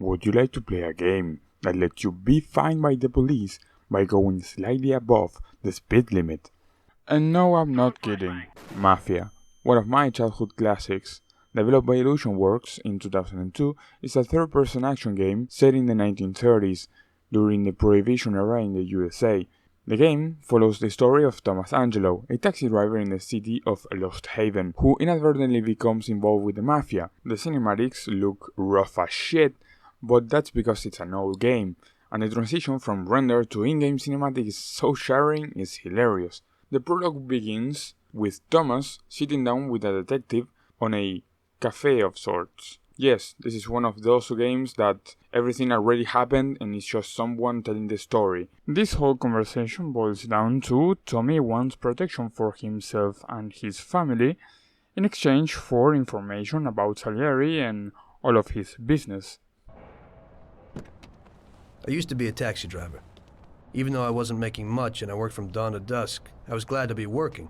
Would you like to play a game that lets you be fined by the police by going slightly above the speed limit? And no, I'm not kidding. Mafia, one of my childhood classics, developed by Illusionworks in 2002, is a third-person action game set in the 1930s, during the Prohibition era in the USA. The game follows the story of Thomas Angelo, a taxi driver in the city of Lost Haven, who inadvertently becomes involved with the Mafia. The cinematics look rough as shit, but that's because it's an old game, and the transition from render to in-game cinematics so sharing is hilarious. The prologue begins with Thomas sitting down with a detective on a cafe of sorts. Yes, this is one of those games that everything already happened and it's just someone telling the story. This whole conversation boils down to Tommy wants protection for himself and his family in exchange for information about Salieri and all of his business. I used to be a taxi driver. Even though I wasn't making much and I worked from dawn to dusk, I was glad to be working.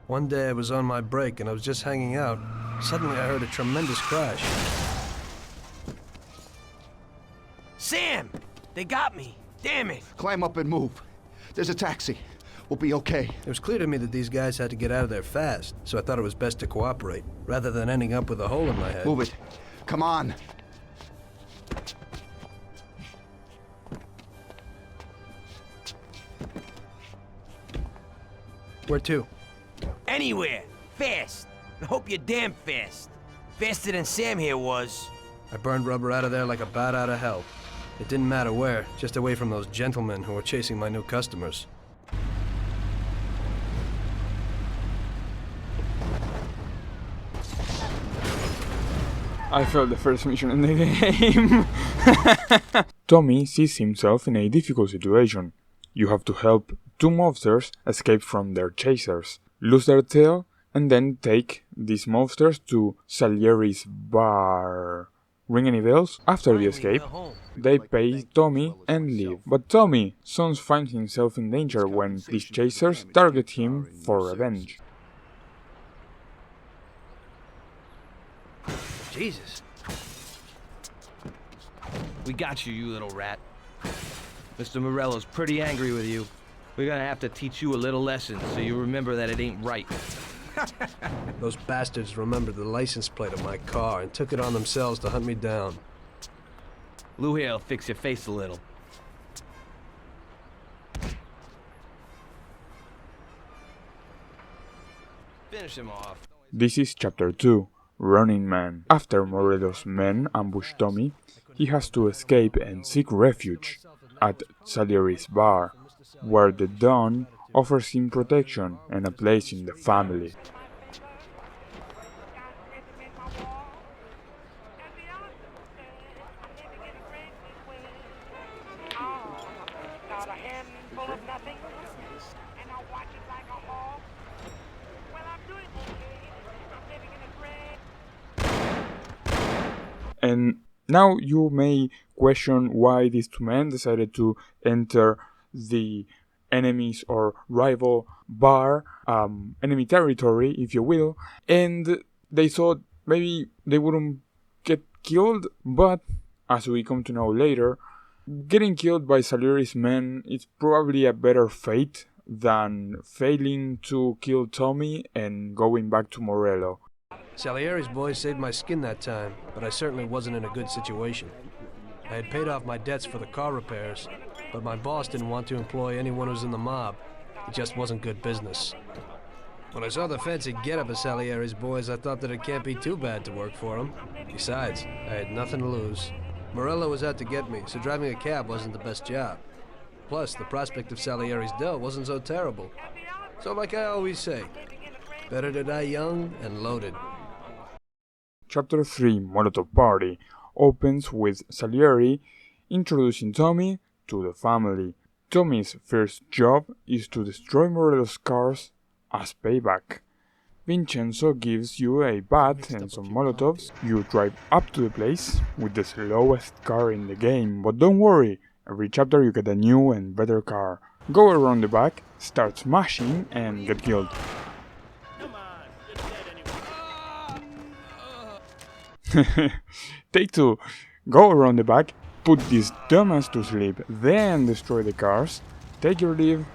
One day I was on my break and I was just hanging out. Suddenly I heard a tremendous crash. Sam! They got me! Damn it! Climb up and move. There's a taxi. We'll be okay. It was clear to me that these guys had to get out of there fast, so I thought it was best to cooperate, rather than ending up with a hole in my head. Move it. Come on. Where to? Anywhere! Fast! I hope you're damn fast. Faster than Sam here was. I burned rubber out of there like a bat out of hell. It didn't matter where, just away from those gentlemen who were chasing my new customers. I failed the first mission in the game. Tommy sees himself in a difficult situation. You have to help two monsters escape from their chasers, lose their tail, and then take these monsters to Salieri's bar. Ring any bells? After the escape, they pay Tommy and leave. But Tommy soon finds himself in danger when these chasers target him for revenge. Jesus. We got you, you little rat. Mr. Morello's pretty angry with you. We're gonna have to teach you a little lesson so you remember that it ain't right. Those bastards remembered the license plate of my car and took it on themselves to hunt me down. Lou here'll fix your face a little. Finish him off. This is Chapter 2, Running Man. After Morello's men ambush Tommy, he has to escape and seek refuge at Salieri's bar, where the Don offers him protection and a place in the family. And now you may question why these two men decided to enter the enemies or rival bar, enemy territory, if you will, and they thought maybe they wouldn't get killed, but as we come to know later, getting killed by Salieri's men is probably a better fate than failing to kill Tommy and going back to Morello. Salieri's boys saved my skin that time, but I certainly wasn't in a good situation. I had paid off my debts for the car repairs, but my boss didn't want to employ anyone who was in the mob. It just wasn't good business. When I saw the fancy getup of Salieri's boys, I thought that it can't be too bad to work for them. Besides, I had nothing to lose. Morello was out to get me, so driving a cab wasn't the best job. Plus, the prospect of Salieri's dough wasn't so terrible. So like I always say, better to die young and loaded. Chapter 3, Molotov Party, opens with Salieri introducing Tommy to the family. Tommy's first job is to destroy Morello's cars as payback. Vincenzo gives you a bat and some Molotovs. You drive up to the place with the slowest car in the game, but don't worry, every chapter you get a new and better car. Go around the back, start smashing, and get killed. Take 2. go around the back, put this dumbass to sleep, then destroy the cars, take your leave,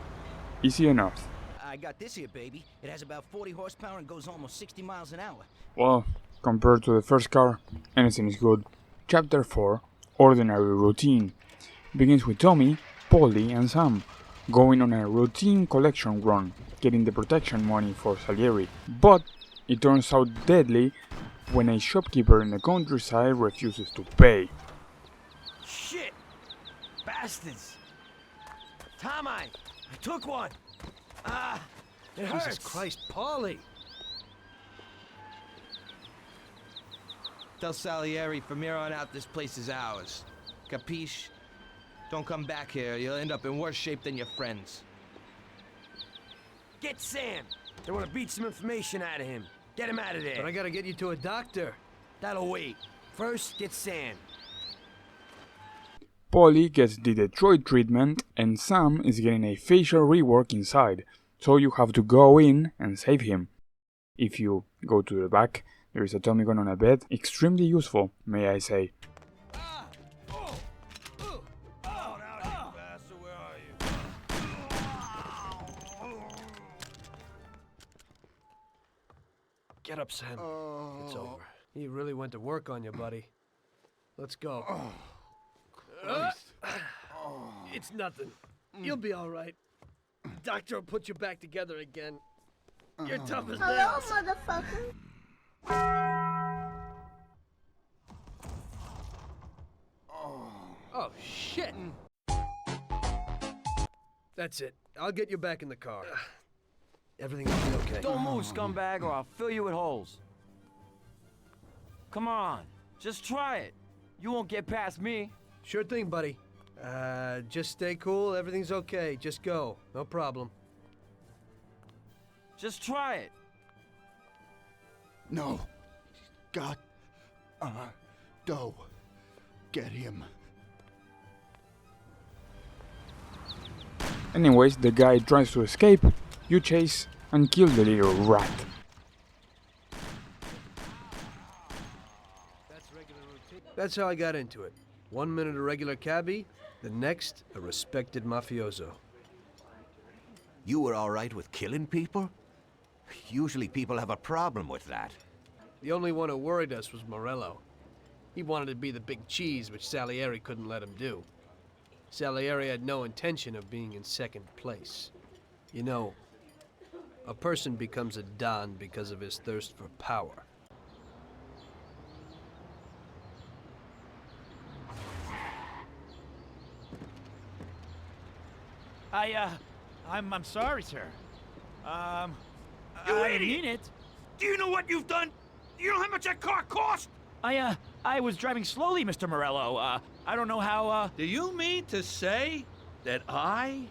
easy enough. I got this here, baby. It has about 40 horsepower and goes almost 60 miles an hour. Well, compared to the first car, anything is good. Chapter 4, Ordinary Routine, begins with Tommy, Polly and Sam going on a routine collection run, getting the protection money for Salieri. But it turns out deadly when a shopkeeper in the countryside refuses to pay. Shit! Bastards! Tom, I took one! It hurts! Jesus Christ, Paulie! Tell Salieri from here on out this place is ours. Capiche? Don't come back here. You'll end up in worse shape than your friends. Get Sam! They want to beat some information out of him. Get him out of there. But I gotta get you to a doctor. That'll wait. First, get Sam. Polly gets the Detroit treatment and Sam is getting a facial rework inside, so you have to go in and save him. If you go to the back, there is a Tommy gun on a bed, extremely useful, may I say. Get up, Sam. It's over. He really went to work on you, buddy. Let's go. It's nothing. You'll be all right. Doctor will put you back together again. You're tough as nails. Hello, motherfucker. Oh, shit. That's it. I'll get you back in the car. Everything will be okay. Don't move, scumbag, or I'll fill you with holes. Come on, just try it. You won't get past me. Sure thing, buddy. Just stay cool. Everything's okay. Just go. No problem. Just try it. No. God. Doe. Get him. Anyways, the guy tries to escape, you chase and kill the little rat. That's how I got into it. 1 minute a regular cabbie, the next a respected mafioso. You were all right with killing people? Usually people have a problem with that. The only one who worried us was Morello. He wanted to be the big cheese, which Salieri couldn't let him do. Salieri had no intention of being in second place. You know, a person becomes a Don because of his thirst for power. I'm sorry, sir. You I idiot! mean it. Do you know what you've done? Do you know how much that car cost? I was driving slowly, Mr. Morello. I don't know how, Do you mean to say that I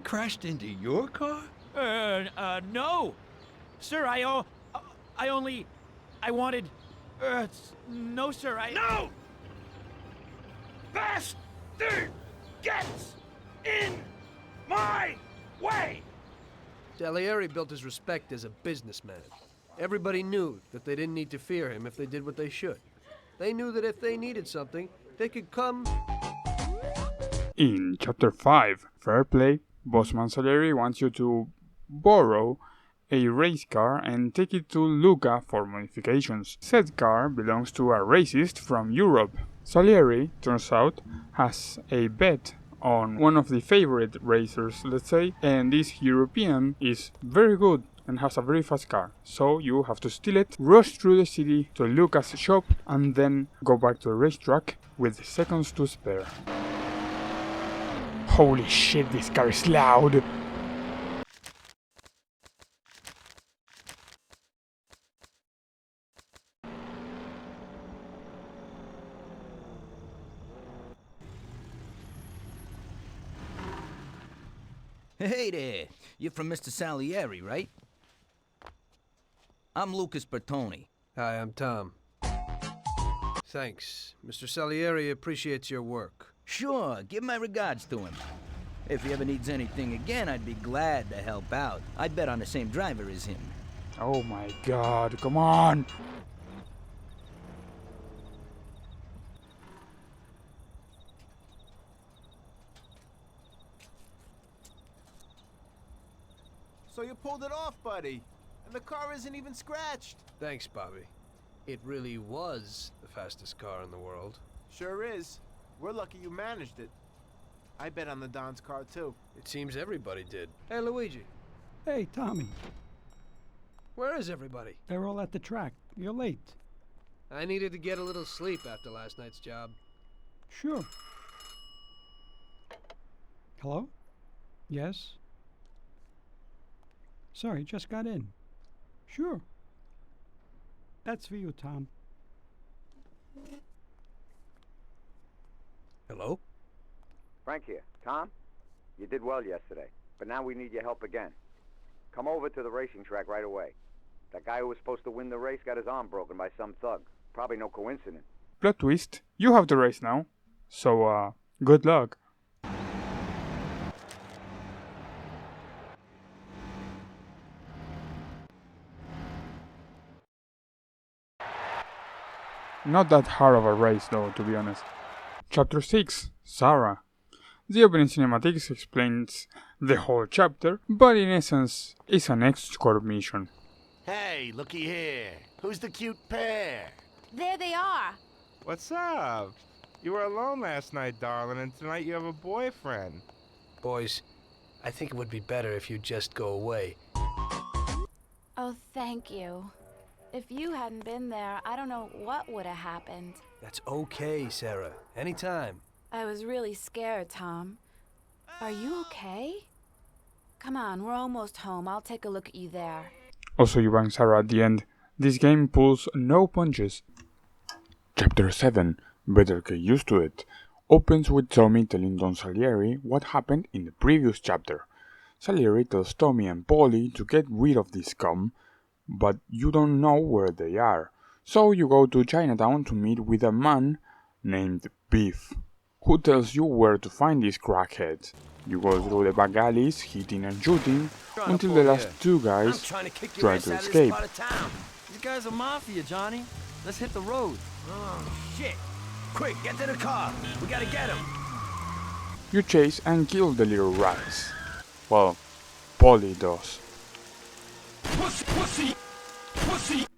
crashed into your car? no. Sir, I wanted, no, sir, No! Bastard gets in my way! Salieri built his respect as a businessman. Everybody knew that they didn't need to fear him if they did what they should. They knew that if they needed something, they could come. In Chapter 5, Fair Play, Bossman Salieri wants you to borrow a race car and take it to Luca for modifications. Said car belongs to a racist from Europe. Salieri, turns out, has a bet on one of the favorite racers, let's say, and this European is very good and has a very fast car. So you have to steal it, rush through the city to Luca's shop, and then go back to the racetrack with seconds to spare. Holy shit, this car is loud! Hey there. You're from Mr. Salieri, right? I'm Lucas Bertoni. Hi, I'm Tom. Thanks. Mr. Salieri appreciates your work. Sure, give my regards to him. If he ever needs anything again, I'd be glad to help out. I bet on the same driver as him. Oh my god, come on! So you pulled it off, buddy. And the car isn't even scratched. Thanks, Bobby. It really was the fastest car in the world. Sure is. We're lucky you managed it. I bet on the Don's car, too. It seems everybody did. Hey, Luigi. Hey, Tommy. Where is everybody? They're all at the track. You're late. I needed to get a little sleep after last night's job. Sure. Hello? Yes? Sorry, just got in. Sure. That's for you, Tom. Hello? Frank here. Tom, you did well yesterday, but now we need your help again. Come over to the racing track right away. That guy who was supposed to win the race got his arm broken by some thug. Probably no coincidence. Plot twist, you have the race now. So, good luck. Not that hard of a race though, to be honest. Chapter 6, Sarah. The opening cinematics explains the whole chapter, but in essence, it's an escort mission. Hey, looky here. Who's the cute pair? There they are. What's up? You were alone last night, darling, and tonight you have a boyfriend. Boys, I think it would be better if you just go away. Oh, thank you. If you hadn't been there, I don't know what would have happened. That's okay, Sarah. Anytime. I was really scared, Tom. Are you okay? Come on, we're almost home. I'll take a look at you there. Also, you bang Sarah at the end. This game pulls no punches. Chapter 7, Better Get Used to It, opens with Tommy telling Don Salieri what happened in the previous chapter. Salieri tells Tommy and Polly to get rid of this scum, but you don't know where they are. So you go to Chinatown to meet with a man named Beef, who tells you where to find these crackheads. You go through the back alleys, hitting and shooting, until the last two guys try to escape. These guys are Mafia, Johnny. Let's hit the road. Oh, shit. Quick, get to the car. We gotta get him. You chase and kill the little rats. Well, Polly does.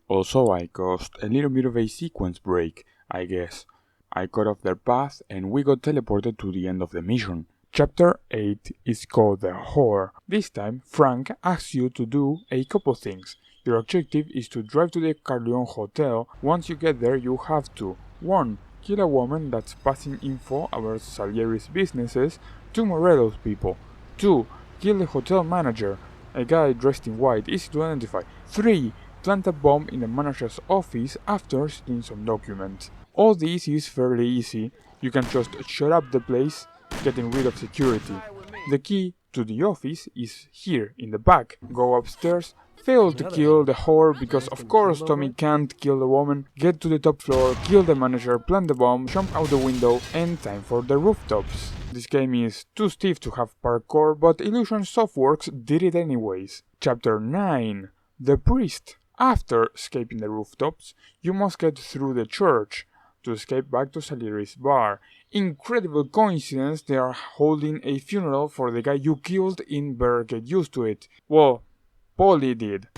Also, I caused a little bit of a sequence break, I guess. I cut off their path and we got teleported to the end of the mission. Chapter 8 is called The Whore. This time, Frank asks you to do a couple things. Your objective is to drive to the Carleon Hotel. Once you get there, you have to 1. Kill a woman that's passing info about Salieri's businesses to Morello's people. 2. Kill the hotel manager, a guy dressed in white, easy to identify. 3. Plant a bomb in the manager's office after stealing some documents. All this is fairly easy. You can just shut up the place, getting rid of security. The key to the office is here in the back. Go upstairs, fail to kill the whore because of course Tommy can't kill the woman, get to the top floor, kill the manager, plant the bomb, jump out the window, and time for the rooftops. This game is too stiff to have parkour, but Illusion Softworks did it anyways. Chapter 9, The Priest. After escaping the rooftops, you must get through the church to escape back to Salieri's bar. Incredible coincidence, they are holding a funeral for the guy you killed in Better Get Used to It. Well, Polly did.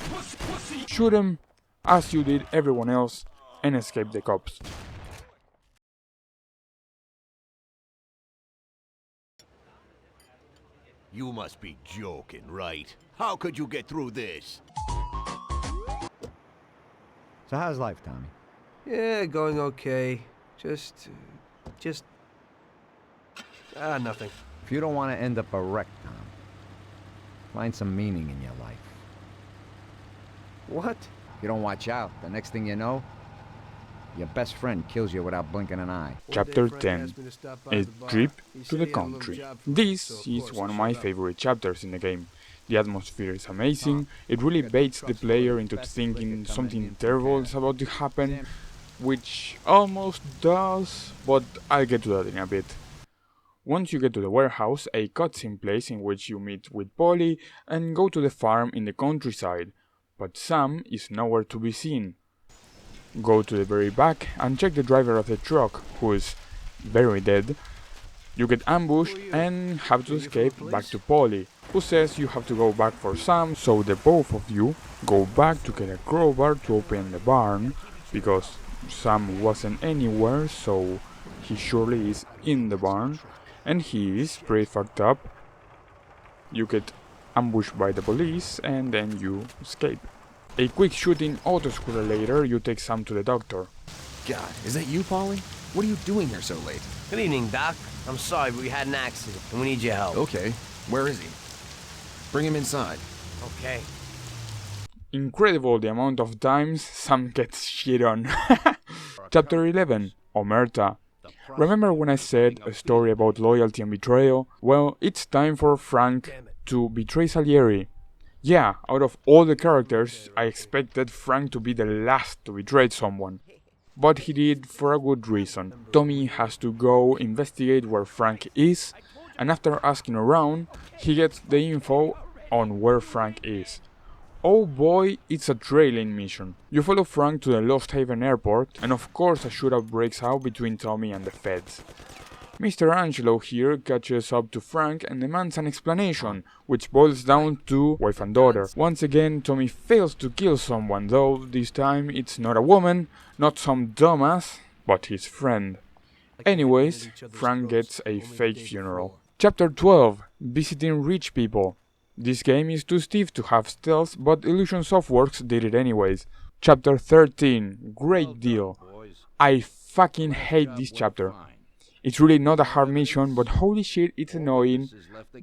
Shoot him, as you did everyone else, and escape the cops. You must be joking, right? How could you get through this? So how's life, Tommy? Yeah, going okay. Nothing. If you don't want to end up a wreck, Tom, find some meaning in your life. What? If you don't watch out, the next thing you know, your best friend kills you without blinking an eye. Chapter 10, A Trip to the Country. This is one of my favorite chapters in the game. The atmosphere is amazing, it really baits the player into thinking something terrible is about to happen, which almost does, but I'll get to that in a bit. Once you get to the warehouse, a cutscene plays in which you meet with Polly and go to the farm in the countryside, but Sam is nowhere to be seen. Go to the very back and check the driver of the truck, who is very dead. You get ambushed and have to escape back to Polly, who says you have to go back for Sam, so the both of you go back to get a crowbar to open the barn, because Sam wasn't anywhere, so he surely is in the barn, and he is pretty fucked up. You get ambushed by the police, and then you escape. A quick shooting auto-scooter later, you take Sam to the doctor. God, is that you, Paulie? What are you doing here so late? Good evening, Doc. I'm sorry, but we had an accident, and we need your help. Okay, where is he? Bring him inside. Okay. Incredible the amount of times Sam gets shit on. Chapter 11. Omerta. Remember when I said a story about loyalty and betrayal? Well, it's time for Frank to betray Salieri. Yeah, out of all the characters, I expected Frank to be the last to betray someone. But he did for a good reason. Tommy has to go investigate where Frank is, and after asking around, he gets the info on where Frank is. Oh boy, it's a trailing mission. You follow Frank to the Lost Haven airport, and of course a shootout breaks out between Tommy and the feds. Mr. Angelo here catches up to Frank and demands an explanation, which boils down to wife and daughter. Once again, Tommy fails to kill someone, though this time it's not a woman, not some dumbass, but his friend. Anyways, Frank gets a fake funeral. Chapter 12. Visiting rich people. This game is too stiff to have stealth, but Illusion Softworks did it anyways. Chapter 13. Great deal. I fucking hate this chapter. It's really not a hard mission, but holy shit, it's annoying,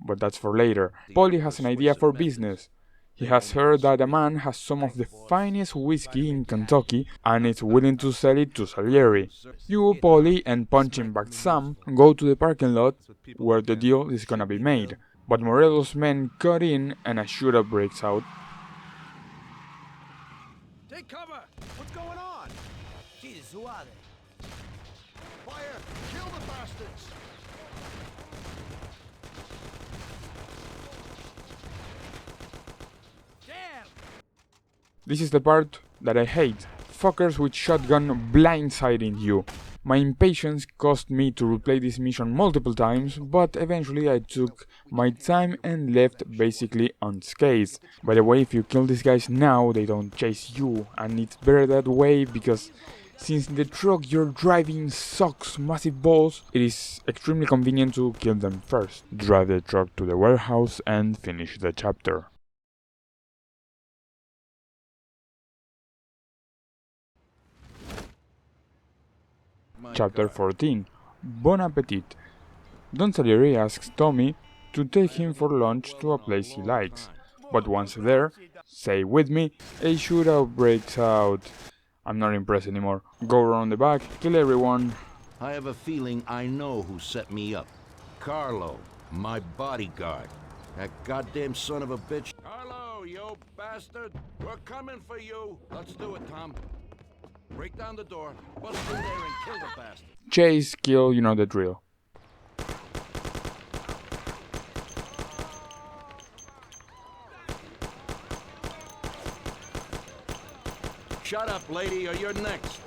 but that's for later. Paulie has an idea for business. He has heard that a man has some of the finest whiskey in Kentucky and is willing to sell it to Salieri. You, Paulie, and punching bag Sam go to the parking lot where the deal is gonna be made. But Morello's men cut in and a shootout breaks out. Take cover! What's going on? Jesus, who are they? Fire! Kill the bastards! Damn! This is the part that I hate. Fuckers with shotgun blindsiding you. My impatience caused me to replay this mission multiple times, but eventually I took my time and left basically unscathed. By the way, if you kill these guys now, they don't chase you, and it's better that way because since the truck you're driving sucks massive balls, it is extremely convenient to kill them first. Drive the truck to the warehouse and finish the chapter. Chapter 14. Bon appetit. Don Salieri asks Tommy to take him for lunch to a place he likes. But once there, say with me, a shootout breaks out. I'm not impressed anymore. Go around the back, kill everyone. I have a feeling I know who set me up. Carlo, my bodyguard. That goddamn son of a bitch. Carlo, you bastard! We're coming for you! Let's do it, Tom. Break down the door, bust in there and kill the bastard. Chase, kill, you know the drill. Shut up, lady, or you're next.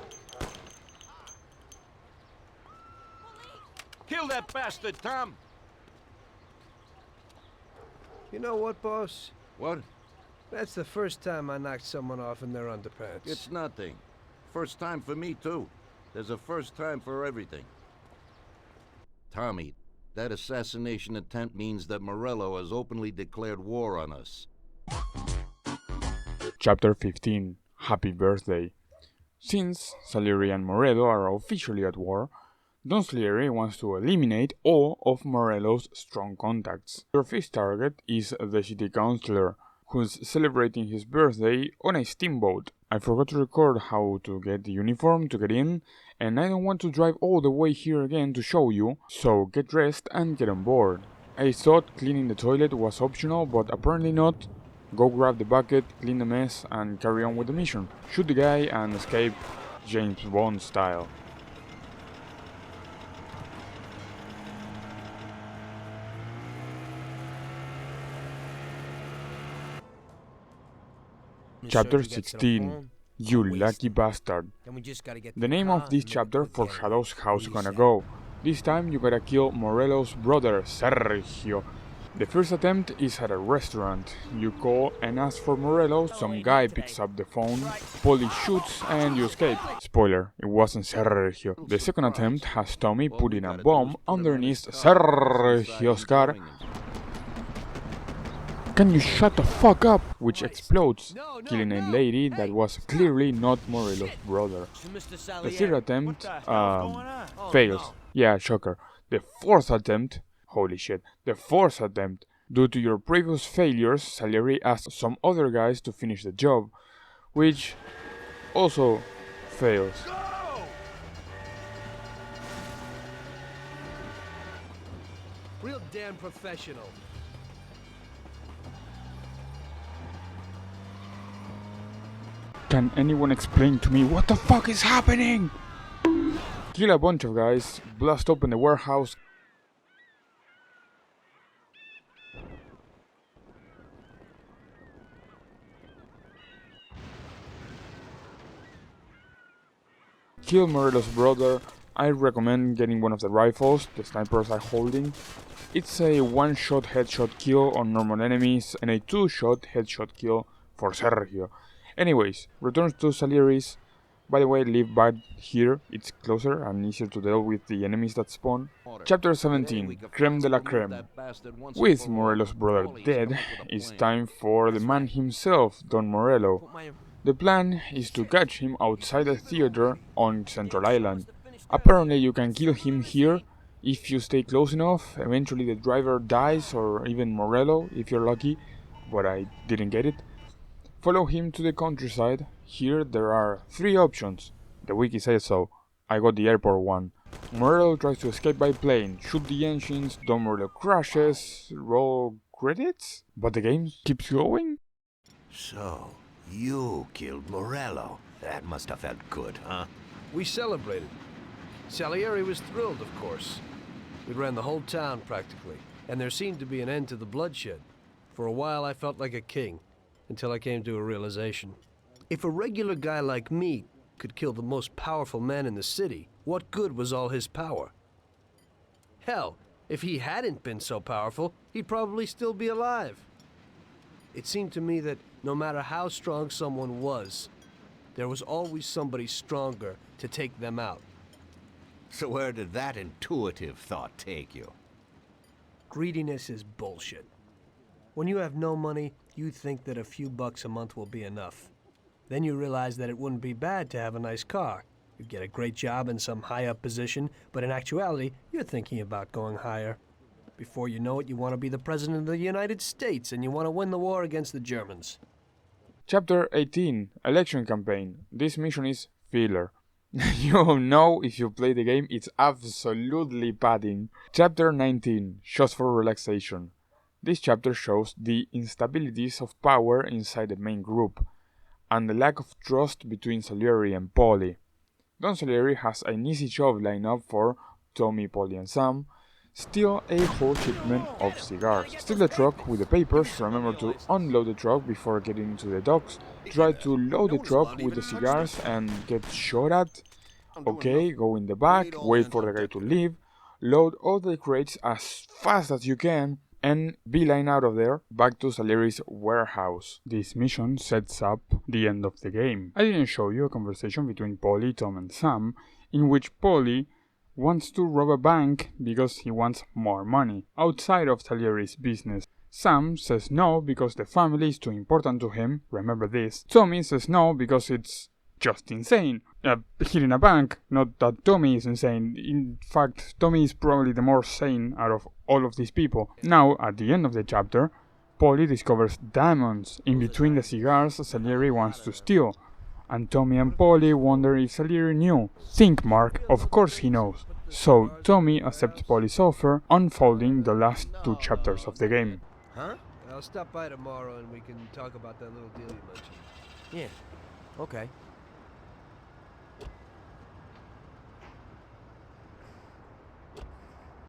Kill that bastard, Tom! You know what, boss? What? That's the first time I knocked someone off in their underpants. It's nothing. First time for me, too. There's a first time for everything. Tommy, that assassination attempt means that Morello has openly declared war on us. Chapter 15. Happy Birthday. Since Salieri and Morello are officially at war, Don Salieri wants to eliminate all of Morello's strong contacts. Your first target is the city councilor, who's celebrating his birthday on a steamboat. I forgot to record how to get the uniform to get in, and I don't want to drive all the way here again to show you, so get dressed and get on board. I thought cleaning the toilet was optional, but apparently not. Go grab the bucket, clean the mess, and carry on with the mission. Shoot the guy and escape James Bond style. Chapter 16. You lucky bastard. The name of this chapter foreshadows how's gonna go. This time you gotta kill Morello's brother, Sergio. The first attempt is at a restaurant. You call and ask for Morello, some guy picks up the phone, Polly shoots and you escape. Spoiler, it wasn't Sergio. The second attempt has Tommy putting a bomb underneath Sergio's car. Can you shut the fuck up? Which explodes, killing a lady that was clearly not Morello's brother. The third attempt fails. Yeah, shocker. The fourth attempt, holy shit, the fourth attempt. Due to your previous failures, Salieri asked some other guys to finish the job, which also fails. Real damn professional. Can anyone explain to me what the fuck is happening? Kill a bunch of guys, blast open the warehouse. Kill Morello's brother. I recommend getting one of the rifles the snipers are holding. It's a one-shot headshot kill on normal enemies and a two-shot headshot kill for Sergio. Anyways, returns to Salieri's. By the way, live back here, it's closer and easier to deal with the enemies that spawn. Chapter 17, Creme de la Creme. With Morello's brother dead, it's time for the man himself, Don Morello. The plan is to catch him outside the theater on Central Island. Apparently you can kill him here if you stay close enough. Eventually the driver dies, or even Morello if you're lucky, but I didn't get it. Follow him to the countryside. Here there are 3 options. The wiki says so. I got the airport one. Morello tries to escape by plane, shoot the engines, Don Morello crashes, roll credits? But the game keeps going? So, you killed Morello. That must have felt good, huh? We celebrated. Salieri was thrilled, of course. We ran the whole town practically, and there seemed to be an end to the bloodshed. For a while I felt like a king, until I came to a realization. If a regular guy like me could kill the most powerful man in the city, what good was all his power? Hell, if he hadn't been so powerful, he'd probably still be alive. It seemed to me that no matter how strong someone was, there was always somebody stronger to take them out. So where did that intuitive thought take you? Greediness is bullshit. When you have no money, you think that a few bucks a month will be enough. Then you realize that it wouldn't be bad to have a nice car. You'd get a great job in some high-up position, but in actuality, you're thinking about going higher. Before you know it, you want to be the President of the United States, and you want to win the war against the Germans. Chapter 18, Election Campaign. This mission is filler. You know if you play the game, it's absolutely padding. Chapter 19, Shots for Relaxation. This chapter shows the instabilities of power inside the main group, and the lack of trust between Salieri and Polly. Don Salieri has an easy job lined up for Tommy, Polly and Sam. Steal a whole shipment of cigars. Steal the truck with the papers, remember to unload the truck before getting into the docks. Try to load the truck with the cigars and get shot at. Okay, go in the back, wait for the guy to leave, load all the crates as fast as you can, and beeline out of there back to Salieri's warehouse. This mission sets up the end of the game. I didn't show you a conversation between Polly, Tom and Sam, in which Polly wants to rob a bank because he wants more money, outside of Salieri's business. Sam says no because the family is too important to him, remember this. Tommy says no because it's just insane. Hitting a bank, not that Tommy is insane. In fact, Tommy is probably the more sane out of all of these people. Now, at the end of the chapter, Polly discovers diamonds in between the cigars Salieri wants to steal. And Tommy and Polly wonder if Salieri knew. Think, Mark, of course he knows. So, Tommy accepts Polly's offer, unfolding the last 2 chapters of the game. Huh? I'll stop by tomorrow and we can talk about that little deal you mentioned. Yeah, okay.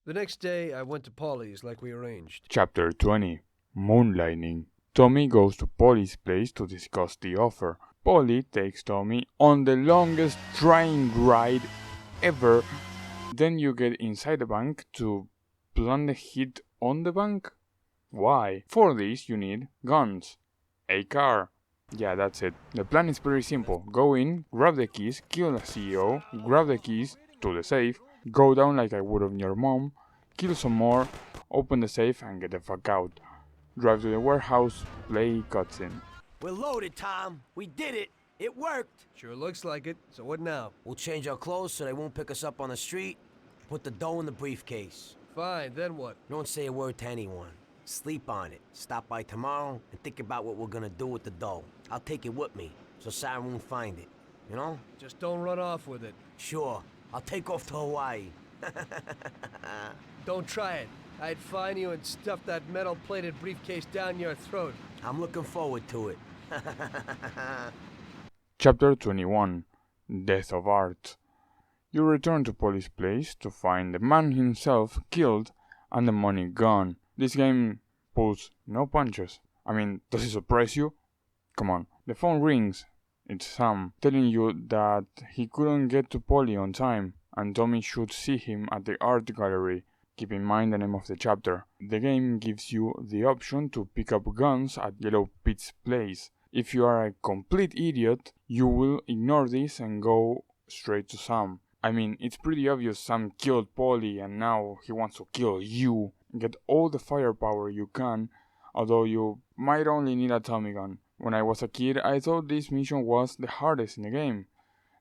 The next day, I went to Polly's like we arranged. Chapter 20, Moonlighting. Tommy goes to Polly's place to discuss the offer. Polly takes Tommy on the longest train ride ever. Then you get inside the bank to plant the hit on the bank. Why? For this you need guns. A car. Yeah, that's it. The plan is pretty simple. Go in, grab the keys, kill the CEO, grab the keys to the safe, go down like I would on your mom, kill some more, open the safe and get the fuck out. Drive to the warehouse, play cutscene. We're loaded, Tom. We did it. It worked. Sure looks like it. So what now? We'll change our clothes so they won't pick us up on the street. Put the dough in the briefcase. Fine, then what? Don't say a word to anyone. Sleep on it. Stop by tomorrow and think about what we're gonna do with the dough. I'll take it with me, so Sarah won't find it. You know? Just don't run off with it. Sure. I'll take off to Hawaii. Don't try it. I'd find you and stuff that metal-plated briefcase down your throat. I'm looking forward to it. Chapter 21. Death of Art. You return to Polly's place to find the man himself killed and the money gone. This game pulls no punches. I mean, does it surprise you? Come on. The phone rings. It's Sam, telling you that he couldn't get to Polly on time, and Tommy should see him at the art gallery. Keep in mind the name of the chapter. The game gives you the option to pick up guns at Yellow Pete's place. If you are a complete idiot, you will ignore this and go straight to Sam. I mean, it's pretty obvious Sam killed Polly and now he wants to kill you. Get all the firepower you can, although you might only need a Tommy gun. When I was a kid, I thought this mission was the hardest in the game.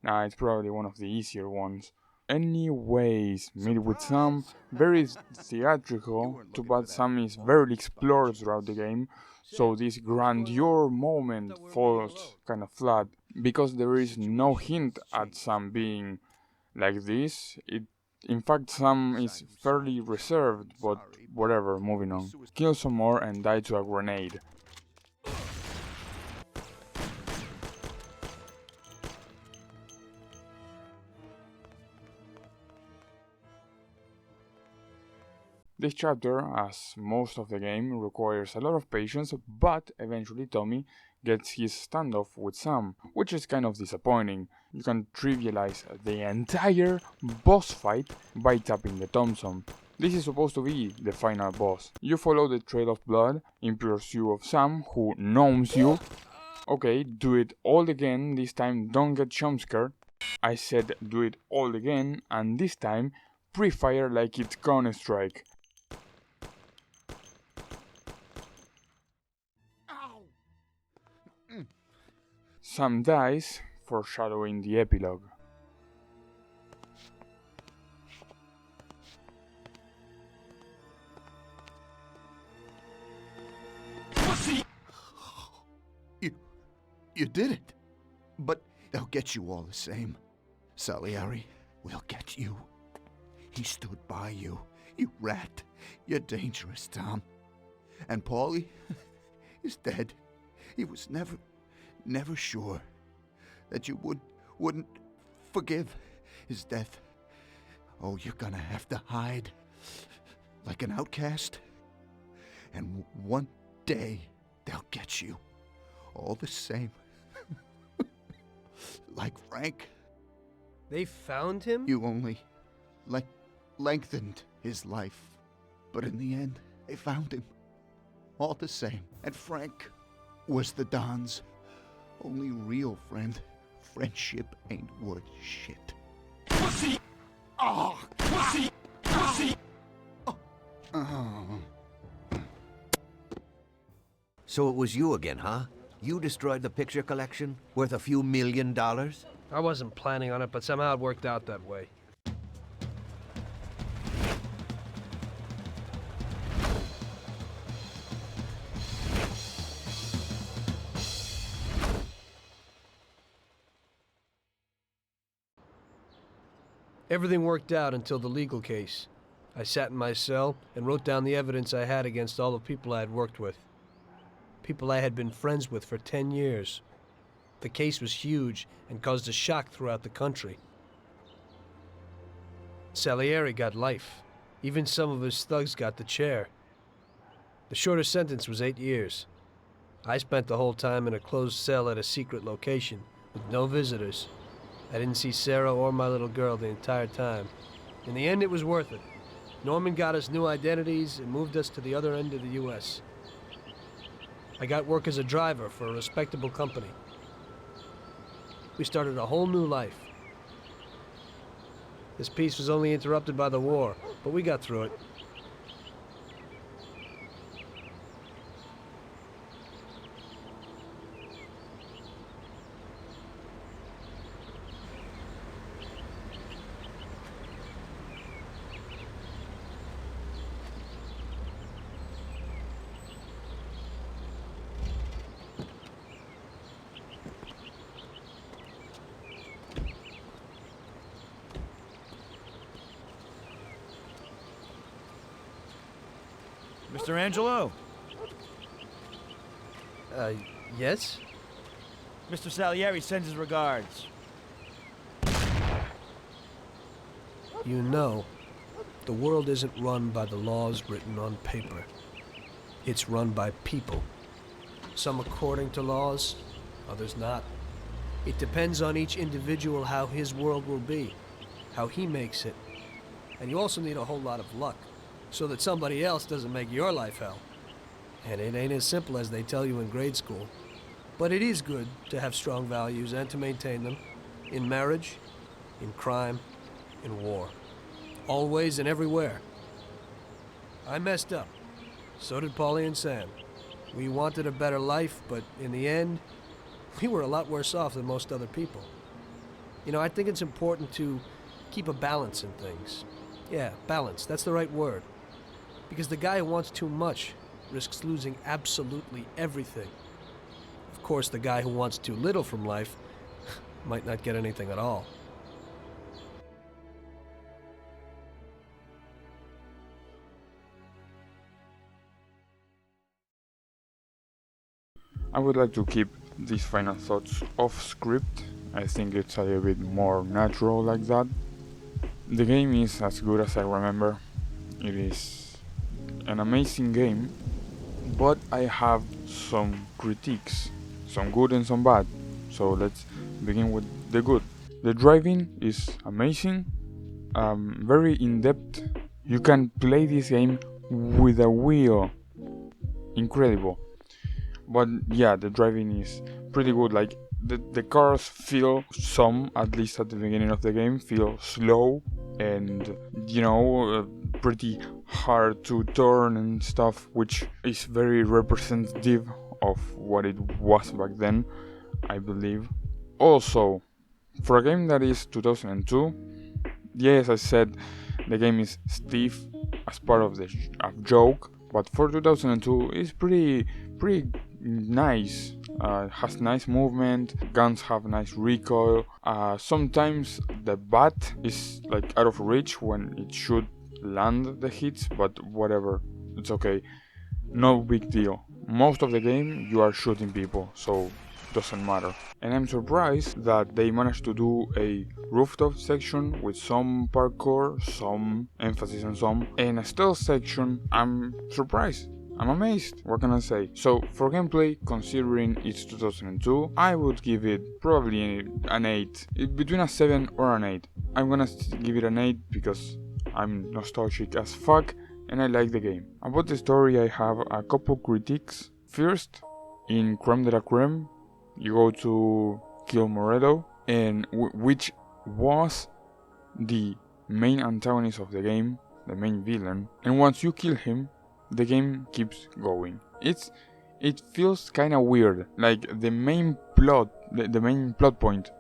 Nah, it's probably one of the easier ones. Anyways, meet with Sam, very theatrical, too bad Sam is barely explored throughout the game, so this grandeur moment falls kinda flat, because there is no hint at Sam being like this. In fact, Sam is fairly reserved, but whatever, moving on. Kill some more and die to a grenade. This chapter, as most of the game, requires a lot of patience, but eventually Tommy gets his standoff with Sam, which is kind of disappointing. You can trivialize the entire boss fight by tapping the Thompson. This is supposed to be the final boss. You follow the trail of blood in pursuit of Sam, who gnomes you. Okay, do it all again, this time don't get jump scared. I said do it all again, and this time pre-fire like it's Counter-Strike. Sam dies, foreshadowing the epilogue. You did it. But they'll get you all the same. Salieri will get you. He stood by you. You rat. You're dangerous, Tom. And Paulie is dead. He was never sure that you wouldn't forgive his death. Oh, you're gonna have to hide like an outcast. And one day they'll get you all the same. Like Frank. They found him? You only lengthened his life. But in the end, they found him. All the same. And Frank was the Don's only real friend. Friendship ain't worth shit. Pussy! Oh! Pussy! Pussy! Oh. So it was you again, huh? You destroyed the picture collection, worth a few $1 million? I wasn't planning on it, but somehow it worked out that way. Everything worked out until the legal case. I sat in my cell and wrote down the evidence I had against all the people I had worked with. People I had been friends with for 10 years. The case was huge and caused a shock throughout the country. Salieri got life. Even some of his thugs got the chair. The shortest sentence was 8 years. I spent the whole time in a closed cell at a secret location, with no visitors. I didn't see Sarah or my little girl the entire time. In the end, it was worth it. Norman got us new identities and moved us to the other end of the U.S. I got work as a driver for a respectable company. We started a whole new life. This peace was only interrupted by the war, but we got through it. Mr. Angelo? Yes? Mr. Salieri sends his regards. You know, the world isn't run by the laws written on paper. It's run by people. Some according to laws, others not. It depends on each individual how his world will be, how he makes it. And you also need a whole lot of luck, so that somebody else doesn't make your life hell. And it ain't as simple as they tell you in grade school. But it is good to have strong values and to maintain them. In marriage, in crime, in war. Always and everywhere. I messed up. So did Paulie and Sam. We wanted a better life, but in the end, we were a lot worse off than most other people. You know, I think it's important to keep a balance in things. Yeah, balance, that's the right word. Because the guy who wants too much risks losing absolutely everything. Of course, the guy who wants too little from life might not get anything at all. I would like to keep these final thoughts off script. I think it's a little bit more natural like that. The game is as good as I remember. It is an amazing game, but I have some critiques, some good and some bad. So let's begin with the good. The driving is amazing, very in-depth. You can play this game with a wheel. Incredible. But yeah, the driving is pretty good. Like the cars feel, some at least at the beginning of the game, feel slow and pretty hard to turn and stuff, which is very representative of what it was back then, I believe. Also, for a game that is 2002, yes, I said the game is stiff as part of the joke, but for 2002 it's pretty nice. Has nice movement, guns have nice recoil. Sometimes the bat is like out of reach when it should land the hits, but whatever, it's okay, no big deal. Most of the game you are shooting people, so doesn't matter. And I'm surprised that they managed to do a rooftop section with some parkour, some emphasis on some, and a stealth section. I'm surprised. I'm amazed, what can I say? So, for gameplay, considering it's 2002, I would give it probably an 8. Between a 7 or an 8. I'm gonna give it an 8 because I'm nostalgic as fuck and I like the game. About the story, I have a couple critiques. First, in Creme de la Creme, you go to kill Morello, and which was the main antagonist of the game, the main villain, and once you kill him, the game keeps going. It feels kinda weird, like the main plot point,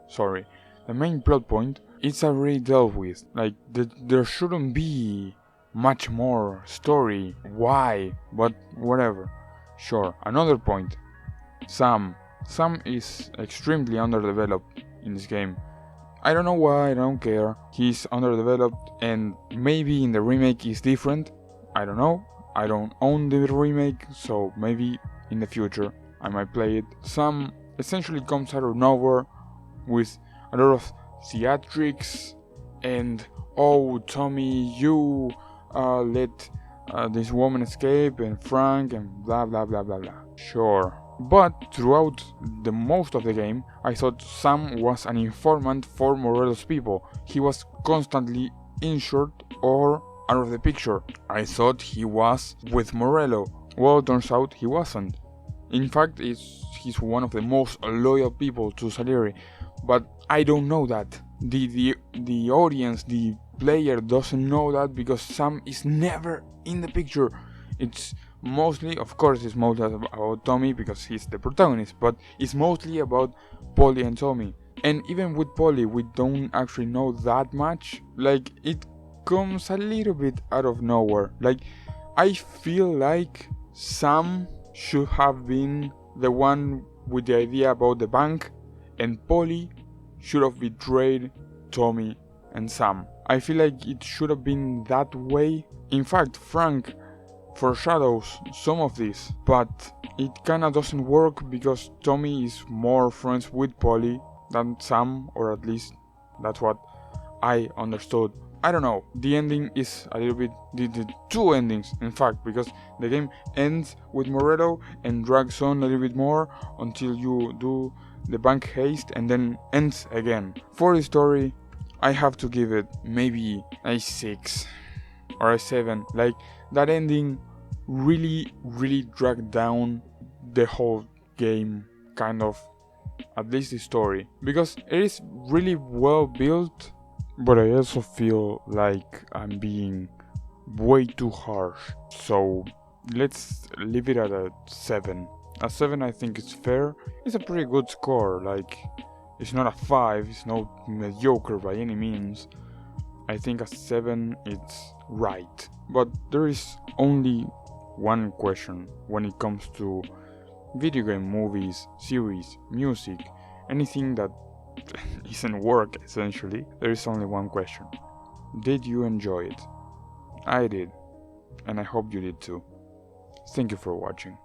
it's already dealt with. Like there shouldn't be much more story. Why? But whatever. Sure. Another point. Sam is extremely underdeveloped in this game. I don't know why, I don't care. He's underdeveloped, and maybe in the remake is different. I don't know. I don't own the remake, so maybe in the future I might play it. Sam essentially comes out of nowhere with a lot of theatrics and, oh Tommy, you let this woman escape, and Frank, and blah blah blah blah blah. Sure. But throughout the most of the game, I thought Sam was an informant for Morello's people. He was constantly injured or out of the picture. I thought he was with Morello. Well, turns out he wasn't. In fact, he's one of the most loyal people to Salieri, but I don't know that. The audience, the player doesn't know that because Sam is never in the picture. It's mostly, of course, it's mostly about Tommy because he's the protagonist, but it's mostly about Polly and Tommy. And even with Polly, we don't actually know that much. Like, it comes a little bit out of nowhere. Like, I feel like Sam should have been the one with the idea about the bank, and Polly should have betrayed Tommy and Sam. I feel like it should have been that way. In fact, Frank foreshadows some of this, but it kinda doesn't work because Tommy is more friends with Polly than Sam, or at least that's what I understood. I don't know, the ending is a little bit, the two endings in fact, because the game ends with Morello and drags on a little bit more until you do the bank heist and then ends again. For the story, I have to give it maybe a 6 or a 7. Like, that ending really dragged down the whole game, kind of, at least the story, because it is really well built, but I also feel like I'm being way too harsh. So let's leave it at a 7. A 7 I think is fair. It's a pretty good score. Like, it's not a 5, it's not mediocre by any means. I think a 7 is right. But there is only one question when it comes to video game, movies, series, music, anything that isn't work essentially. There is only one question. Did you enjoy it? I did, and I hope you did too. Thank you for watching.